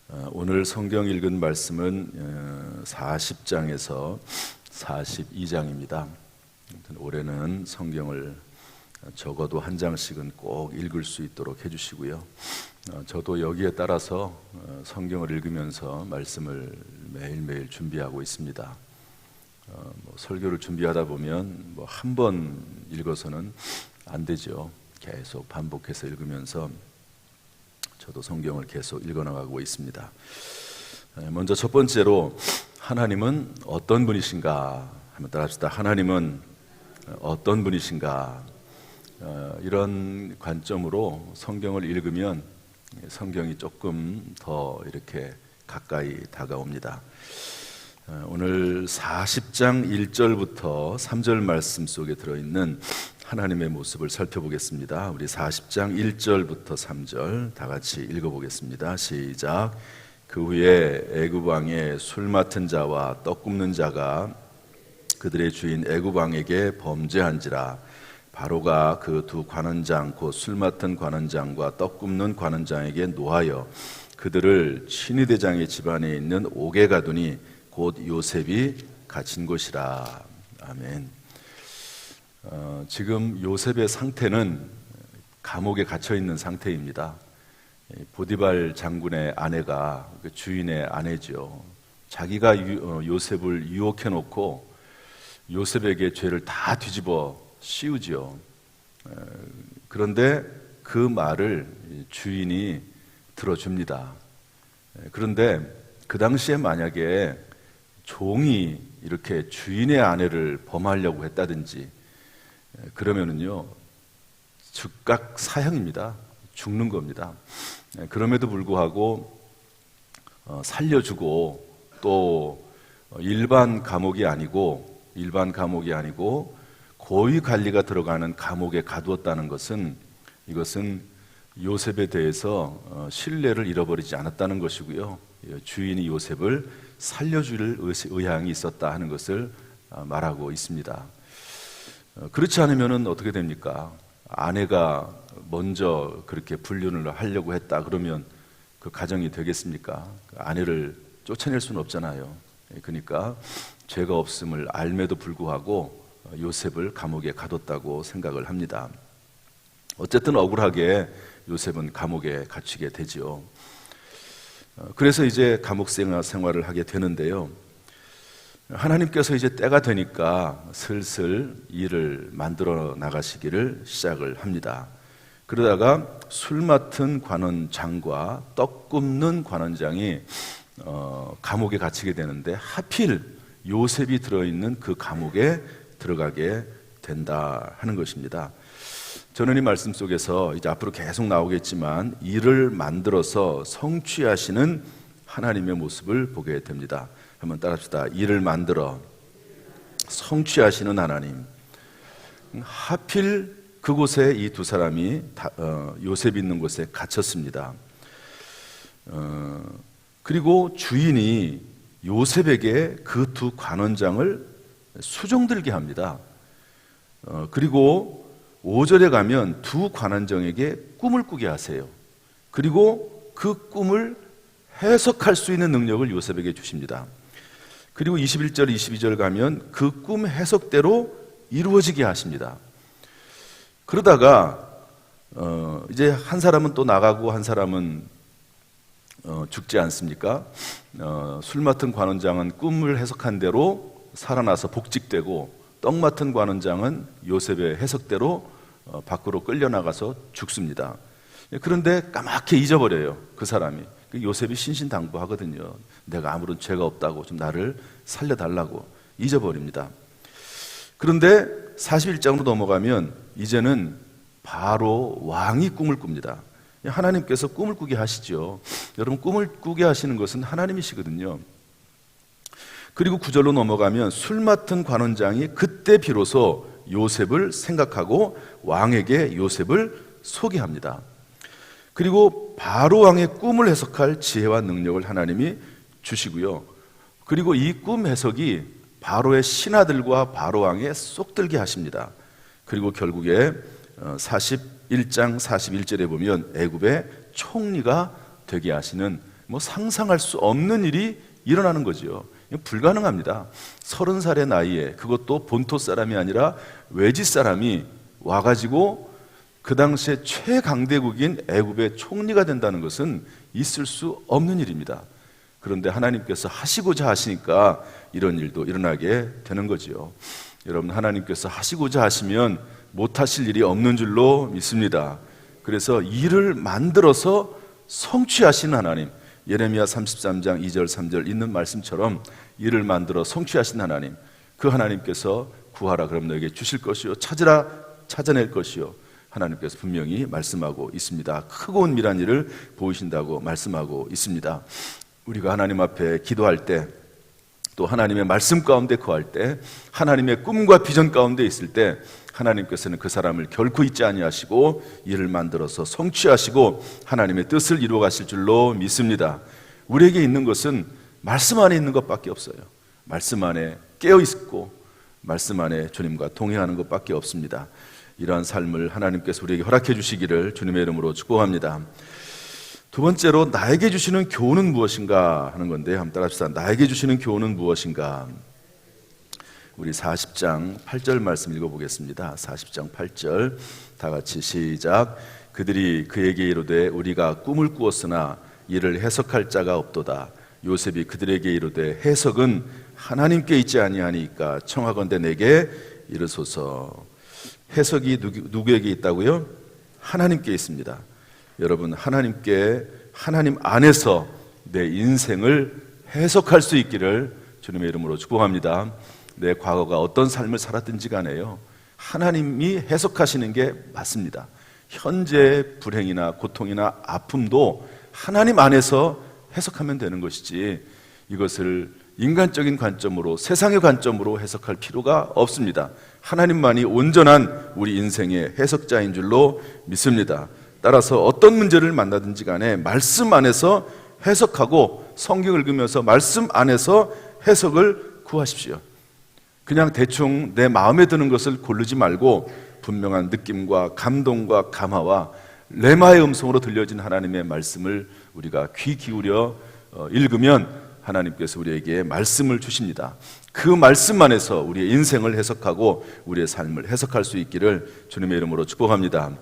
오늘 성경 읽은 말씀은 40장에서 42장입니다. 올해는 성경을 적어도 한 장씩은 꼭 읽을 수 있도록 해주시고요. 저도 여기에 따라서 성경을 읽으면서 말씀을 매일매일 준비하고 있습니다. 설교를 준비하다 보면 한 번 읽어서는 안 되죠. 계속 반복해서 읽으면서 저도 성경을 계속 읽어나가고 있습니다. 먼저 첫 번째로 하나님은 어떤 분이신가 한번 따라합시다. 하나님은 어떤 분이신가? 이런 관점으로 성경을 읽으면 성경이 조금 더 이렇게 가까이 다가옵니다. 오늘 40장 1절부터 3절 말씀 속에 들어있는 하나님의 모습을 살펴보겠습니다. 우리 40장 1절부터 3절 다 같이 읽어보겠습니다. 시작. 그 후에 애굽 왕의 술 맡은 자와 떡 굽는 자가 그들의 주인 애굽 왕에게 범죄한지라. 바로가 그 두 관원장 곧 술 맡은 관원장과 떡 굽는 관원장에게 노하여 그들을 친위대장의 집안에 있는 옥에 가두니 곧 요셉이 갇힌 곳이라. 아멘. 지금 요셉의 상태는 감옥에 갇혀 있는 상태입니다. 보디발 장군의 아내가 그 주인의 아내죠. 자기가 요셉을 유혹해 놓고 요셉에게 죄를 다 뒤집어 씌우지요. 그런데 그 말을 주인이 들어줍니다. 그런데 그 당시에 만약에 종이 이렇게 주인의 아내를 범하려고 했다든지 그러면은요 즉각 사형입니다. 죽는 겁니다. 그럼에도 불구하고 살려주고 또 일반 감옥이 아니고 고위 관리가 들어가는 감옥에 가두었다는 것은 이것은 요셉에 대해서 신뢰를 잃어버리지 않았다는 것이고요. 주인이 요셉을 살려줄 의향이 있었다 하는 것을 말하고 있습니다. 그렇지 않으면 어떻게 됩니까? 아내가 먼저 그렇게 불륜을 하려고 했다 그러면 그 가정이 되겠습니까? 아내를 쫓아낼 수는 없잖아요. 그러니까 죄가 없음을 알매도 불구하고 요셉을 감옥에 가뒀다고 생각을 합니다. 어쨌든 억울하게 요셉은 감옥에 갇히게 되지요. 그래서 이제 감옥 생활을 하게 되는데요. 하나님께서 이제 때가 되니까 슬슬 일을 만들어 나가시기를 시작을 합니다. 그러다가 술 맡은 관원장과 떡 굽는 관원장이 감옥에 갇히게 되는데 하필 요셉이 들어있는 그 감옥에 들어가게 된다 하는 것입니다. 저는 이 말씀 속에서 이제 앞으로 계속 나오겠지만 일을 만들어서 성취하시는 하나님의 모습을 보게 됩니다. 한번 따라합시다. 일을 만들어 성취하시는 하나님. 하필 그곳에 이 두 사람이 요셉이 있는 곳에 갇혔습니다. 그리고 주인이 요셉에게 그 두 관원장을 수종들게 합니다. 그리고 5절에 가면 두 관원장에게 꿈을 꾸게 하세요. 그리고 그 꿈을 해석할 수 있는 능력을 요셉에게 주십니다. 그리고 21절, 22절 가면 그 꿈 해석대로 이루어지게 하십니다. 그러다가 이제 한 사람은 또 나가고 한 사람은 죽지 않습니까? 술 맡은 관원장은 꿈을 해석한 대로 살아나서 복직되고 떡 맡은 관원장은 요셉의 해석대로 밖으로 끌려나가서 죽습니다. 그런데 까맣게 잊어버려요. 그 사람이. 요셉이 신신당부하거든요. 내가 아무런 죄가 없다고 좀 나를 살려달라고 잊어버립니다. 그런데 41장으로 넘어가면 이제는 바로 왕이 꿈을 꿉니다. 하나님께서 꿈을 꾸게 하시죠. 여러분 꿈을 꾸게 하시는 것은 하나님이시거든요. 그리고 9절로 넘어가면 술 맡은 관원장이 그때 비로소 요셉을 생각하고 왕에게 요셉을 소개합니다. 그리고 바로 왕의 꿈을 해석할 지혜와 능력을 하나님이 주시고요. 그리고 이 꿈 해석이 바로의 신하들과 바로 왕에 쏙 들게 하십니다. 그리고 결국에 41장 41절에 보면 애굽의 총리가 되게 하시는 상상할 수 없는 일이 일어나는 거죠. 불가능합니다. 30살의 나이에, 그것도 본토 사람이 아니라 외지 사람이 와가지고 그 당시에 최강대국인 애굽의 총리가 된다는 것은 있을 수 없는 일입니다. 그런데 하나님께서 하시고자 하시니까 이런 일도 일어나게 되는 거지요. 여러분, 하나님께서 하시고자 하시면 못하실 일이 없는 줄로 믿습니다. 그래서 일을 만들어서 성취하시는 하나님, 예레미야 33장 2절 3절 있는 말씀처럼 일을 만들어 성취하신 하나님, 그 하나님께서 구하라 그럼 너에게 주실 것이요, 찾으라 찾아낼 것이요, 하나님께서 분명히 말씀하고 있습니다. 크고 은밀한 일을 보이신다고 말씀하고 있습니다. 우리가 하나님 앞에 기도할 때, 또 하나님의 말씀 가운데 거할 때, 하나님의 꿈과 비전 가운데 있을 때 하나님께서는 그 사람을 결코 잊지 아니하시고 일을 만들어서 성취하시고 하나님의 뜻을 이루어 가실 줄로 믿습니다. 우리에게 있는 것은 말씀 안에 있는 것밖에 없어요. 말씀 안에 깨어 있고 말씀 안에 주님과 동행하는 것밖에 없습니다. 이러한 삶을 하나님께서 우리에게 허락해 주시기를 주님의 이름으로 축복합니다. 두 번째로, 나에게 주시는 교훈은 무엇인가 하는 건데, 한번 따라합시다. 나에게 주시는 교훈은 무엇인가? 우리 40장 8절 말씀 읽어보겠습니다. 40장 8절 다 같이 시작. 그들이 그에게 이르되 우리가 꿈을 꾸었으나 이를 해석할 자가 없도다. 요셉이 그들에게 이르되 해석은 하나님께 있지 아니하니까 청하건대 내게 이르소서. 해석이 누구에게 있다고요? 하나님께 있습니다. 여러분, 하나님 안에서 내 인생을 해석할 수 있기를 주님의 이름으로 축복합니다. 내 과거가 어떤 삶을 살았든지 간에요, 하나님이 해석하시는 게 맞습니다. 현재 불행이나 고통이나 아픔도 하나님 안에서 해석하면 되는 것이지, 이것을 인간적인 관점으로, 세상의 관점으로 해석할 필요가 없습니다. 하나님만이 온전한 우리 인생의 해석자인 줄로 믿습니다. 따라서 어떤 문제를 만나든지 간에 말씀 안에서 해석하고, 성경을 읽으면서 말씀 안에서 해석을 구하십시오. 그냥 대충 내 마음에 드는 것을 고르지 말고 분명한 느낌과 감동과 감화와 레마의 음성으로 들려진 하나님의 말씀을 우리가 귀 기울여 읽으면 하나님께서 우리에게 말씀을 주십니다. 그 말씀 안에서 우리의 인생을 해석하고 우리의 삶을 해석할 수 있기를 주님의 이름으로 축복합니다.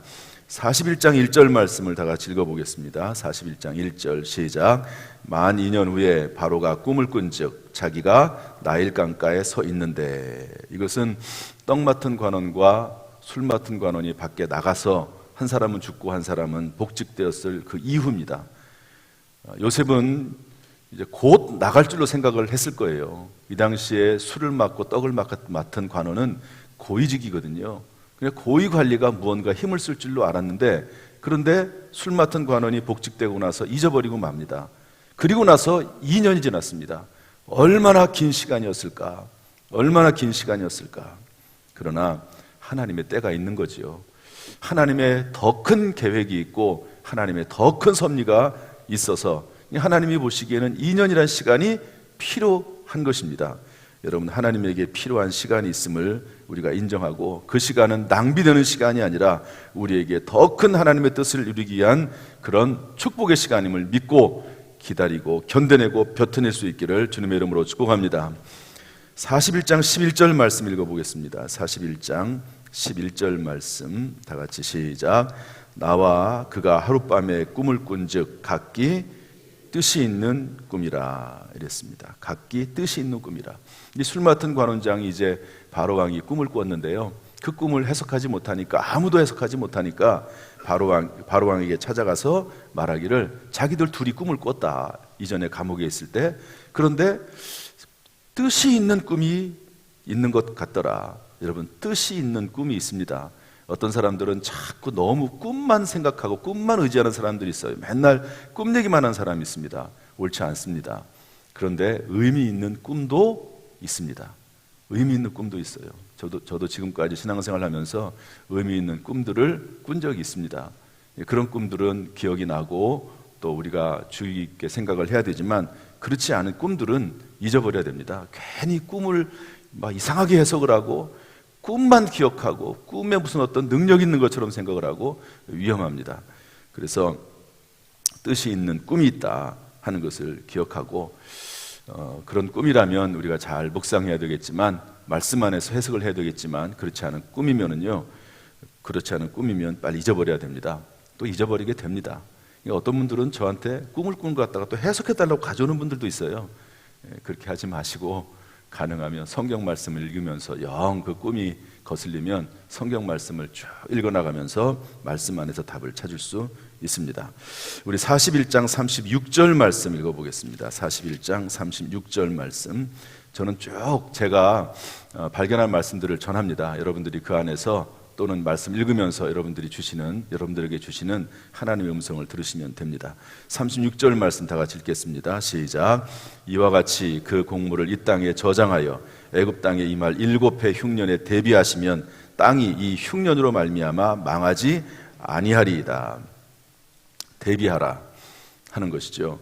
41장 1절 말씀을 다 같이 읽어보겠습니다. 41장 1절 시작. 만 2년 후에 바로가 꿈을 꾼즉 자기가 나일 강가에 서 있는데, 이것은 떡 맡은 관원과 술 맡은 관원이 밖에 나가서 한 사람은 죽고 한 사람은 복직되었을 그 이후입니다. 요셉은 이제 곧 나갈 줄로 생각을 했을 거예요. 이 당시에 술을 맡고 떡을 맡은 관원은 고위직이거든요. 그냥 고위 관리가 무언가 힘을 쓸 줄로 알았는데, 그런데 술 맡은 관원이 복직되고 나서 잊어버리고 맙니다. 그리고 나서 2년이 지났습니다. 얼마나 긴 시간이었을까? 얼마나 긴 시간이었을까? 그러나 하나님의 때가 있는 거지요. 하나님의 더 큰 계획이 있고 하나님의 더 큰 섭리가 있어서 하나님이 보시기에는 2년이라는 시간이 필요한 것입니다. 여러분, 하나님에게 필요한 시간이 있음을 우리가 인정하고, 그 시간은 낭비되는 시간이 아니라 우리에게 더 큰 하나님의 뜻을 이루기 위한 그런 축복의 시간임을 믿고 기다리고 견뎌내고 버텨낼 수 있기를 주님의 이름으로 축복합니다. 41장 11절 말씀 읽어보겠습니다. 41장 11절 말씀 다 같이 시작. 나와 그가 하룻밤에 꿈을 꾼즉 각기 뜻이 있는 꿈이라 이랬습니다. 각기 뜻이 있는 꿈이라. 이 술 맡은 관원장이 이제 바로 왕이 꿈을 꿨는데요, 그 꿈을 해석하지 못하니까, 아무도 해석하지 못하니까 바로 왕에게 찾아가서 말하기를 자기들 둘이 꿈을 꿨다, 이전에 감옥에 있을 때. 그런데 뜻이 있는 꿈이 있는 것 같더라. 여러분, 뜻이 있는 꿈이 있습니다. 어떤 사람들은 자꾸 너무 꿈만 생각하고 꿈만 의지하는 사람들이 있어요. 맨날 꿈 얘기만 하는 사람이 있습니다. 옳지 않습니다. 그런데 의미 있는 꿈도 있습니다. 의미 있는 꿈도 있어요. 저도 지금까지 신앙생활을 하면서 의미 있는 꿈들을 꾼 적이 있습니다. 그런 꿈들은 기억이 나고 또 우리가 주의 있게 생각을 해야 되지만, 그렇지 않은 꿈들은 잊어버려야 됩니다. 괜히 꿈을 막 이상하게 해석을 하고 꿈만 기억하고 꿈에 무슨 어떤 능력 있는 것처럼 생각을 하고 위험합니다. 그래서 뜻이 있는 꿈이 있다. 하는 것을 기억하고 그런 꿈이라면 우리가 잘 묵상해야 되겠지만 말씀 안에서 해석을 해야 되겠지만 그렇지 않은 꿈이면 빨리 잊어버려야 됩니다. 또 잊어버리게 됩니다. 어떤 분들은 저한테 꿈을 꾼 것 같다가 또 해석해달라고 가져오는 분들도 있어요. 그렇게 하지 마시고 가능하면 성경 말씀을 읽으면서 영 그 꿈이 거슬리면 성경 말씀을 쭉 읽어나가면서 말씀 안에서 답을 찾을 수 있습니다. 우리 41장 36절 말씀 읽어보겠습니다. 41장 36절 말씀, 저는 쭉 제가 발견한 말씀들을 전합니다. 여러분들이 그 안에서 또는 말씀 읽으면서 여러분들에게 주시는 하나님의 음성을 들으시면 됩니다. 36절 말씀 다 같이 읽겠습니다. 시작. 이와 같이 그 공물을 이 땅에 저장하여 애굽 땅에 임할 7해 흉년에 대비하시면 땅이 이 흉년으로 말미암아 망하지 아니하리이다. 대비하라 하는 것이죠.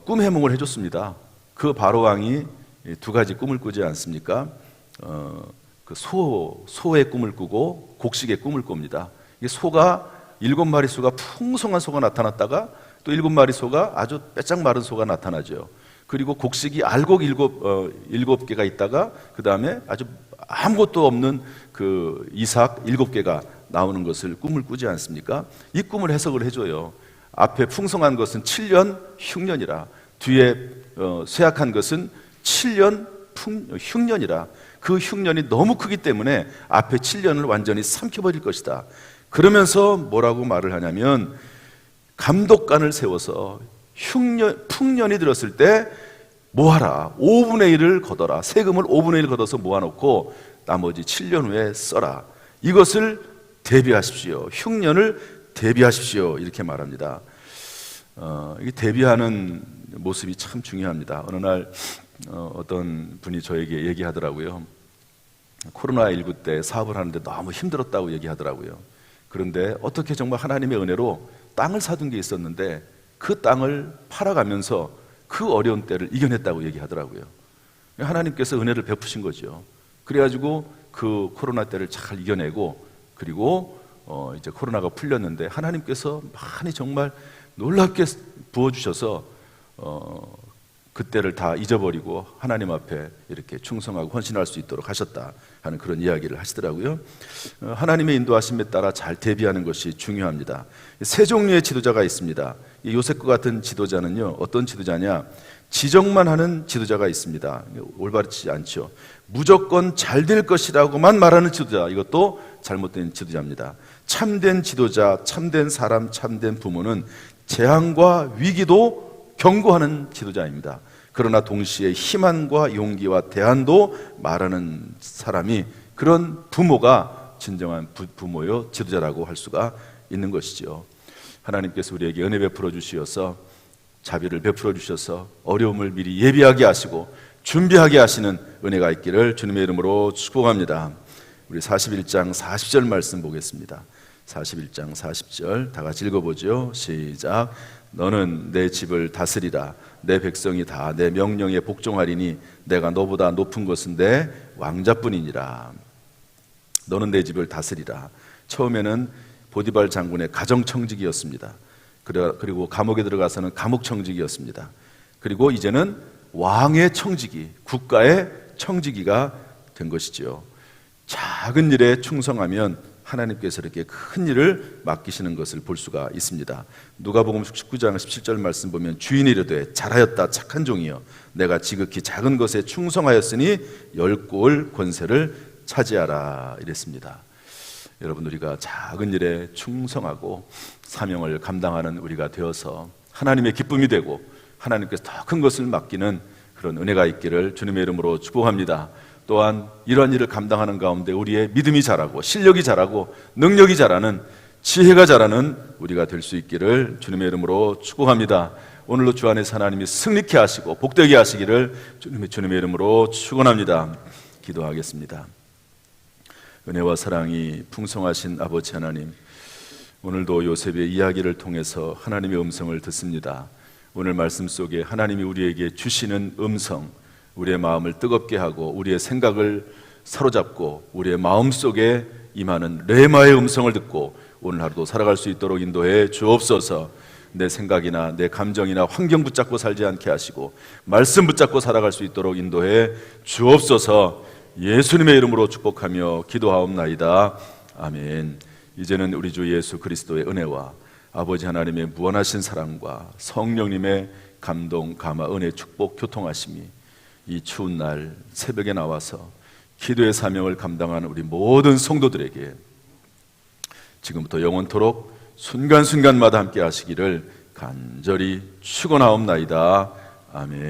꿈 해몽을 해줬습니다. 그 바로왕이 두 가지 꿈을 꾸지 않습니까? 그 소의 꿈을 꾸고 곡식의 꿈을 꿉니다. 이게 소가 7마리 소가 풍성한 소가 나타났다가 또 7마리 소가 아주 빼짝 마른 소가 나타나죠. 그리고 곡식이 알곡 7개가 있다가 그 다음에 아주 아무것도 없는 그 이삭 7개가 나오는 것을 꿈을 꾸지 않습니까? 이 꿈을 해석을 해줘요. 앞에 풍성한 것은 7년 흉년이라, 뒤에 쇠약한 것은 7년 흉년이라. 그 흉년이 너무 크기 때문에 앞에 7년을 완전히 삼켜버릴 것이다. 그러면서 뭐라고 말을 하냐면 감독관을 세워서 풍년이 들었을 때 모아라. 5분의 1을 걷어라. 세금을 5분의 1 걷어서 모아놓고 나머지 7년 후에 써라. 이것을 대비하십시오. 흉년을 대비하십시오. 이렇게 말합니다. 이게 대비하는 모습이 참 중요합니다. 어느 날 어떤 분이 저에게 얘기하더라고요. 코로나19 때 사업을 하는데 너무 힘들었다고 얘기하더라고요. 그런데 어떻게 정말 하나님의 은혜로 땅을 사둔 게 있었는데 그 땅을 팔아가면서 그 어려운 때를 이겨냈다고 얘기하더라고요. 하나님께서 은혜를 베푸신 거죠. 그래가지고 그 코로나 때를 잘 이겨내고 그리고 이제 코로나가 풀렸는데 하나님께서 많이 정말 놀랍게 부어주셔서 그때를 다 잊어버리고 하나님 앞에 이렇게 충성하고 헌신할 수 있도록 하셨다 하는 그런 이야기를 하시더라고요. 하나님의 인도하심에 따라 잘 대비하는 것이 중요합니다. 세 종류의 지도자가 있습니다. 요셉과 같은 지도자는요, 어떤 지도자냐? 지적만 하는 지도자가 있습니다. 올바르지 않죠. 무조건 잘 될 것이라고만 말하는 지도자, 이것도 잘못된 지도자입니다. 참된 지도자, 참된 사람, 참된 부모는 재앙과 위기도 경고하는 지도자입니다. 그러나 동시에 희망과 용기와 대안도 말하는 사람이, 그런 부모가 진정한 부모요 지도자라고 할 수가 있는 것이죠. 하나님께서 우리에게 은혜 베풀어 주시어서, 자비를 베풀어 주셔서 어려움을 미리 예비하게 하시고 준비하게 하시는 은혜가 있기를 주님의 이름으로 축복합니다. 우리 41장 40절 말씀 보겠습니다. 41장 40절 다 같이 읽어보죠. 시작. 너는 내 집을 다스리라. 내 백성이 다 내 명령에 복종하리니 내가 너보다 높은 것은 내 왕자뿐이니라. 너는 내 집을 다스리라. 처음에는 보디발 장군의 가정청직이었습니다. 그리고 감옥에 들어가서는 감옥청직이었습니다. 그리고 이제는 왕의 청직이, 국가의 청직이가 된 것이죠. 작은 일에 충성하면 하나님께서 이렇게 큰 일을 맡기시는 것을 볼 수가 있습니다. 누가복음 19장 17절 말씀 보면 주인이 이르되 잘하였다 착한 종이여 내가 지극히 작은 것에 충성하였으니 열골 권세를 차지하라 이랬습니다. 여러분, 우리가 작은 일에 충성하고 사명을 감당하는 우리가 되어서 하나님의 기쁨이 되고 하나님께서 더 큰 것을 맡기는 그런 은혜가 있기를 주님의 이름으로 축복합니다. 또한 이러한 일을 감당하는 가운데 우리의 믿음이 자라고 실력이 자라고 능력이 자라는, 지혜가 자라는 우리가 될 수 있기를 주님의 이름으로 축복합니다. 오늘로 주 안에서 하나님이 승리케 하시고 복되게 하시기를 주님의 이름으로 축원합니다. 기도하겠습니다. 은혜와 사랑이 풍성하신 아버지 하나님, 오늘도 요셉의 이야기를 통해서 하나님의 음성을 듣습니다. 오늘 말씀 속에 하나님이 우리에게 주시는 음성, 우리의 마음을 뜨겁게 하고 우리의 생각을 사로잡고 우리의 마음속에 임하는 레마의 음성을 듣고 오늘 하루도 살아갈 수 있도록 인도해 주옵소서. 내 생각이나 내 감정이나 환경 붙잡고 살지 않게 하시고 말씀 붙잡고 살아갈 수 있도록 인도해 주옵소서. 예수님의 이름으로 축복하며 기도하옵나이다. 아멘. 이제는 우리 주 예수 그리스도의 은혜와 아버지 하나님의 무한하신 사랑과 성령님의 감동, 감화, 은혜, 축복, 교통하심이 이 추운 날 새벽에 나와서 기도의 사명을 감당하는 우리 모든 성도들에게 지금부터 영원토록 순간순간마다 함께 하시기를 간절히 축원하옵나이다. 아멘.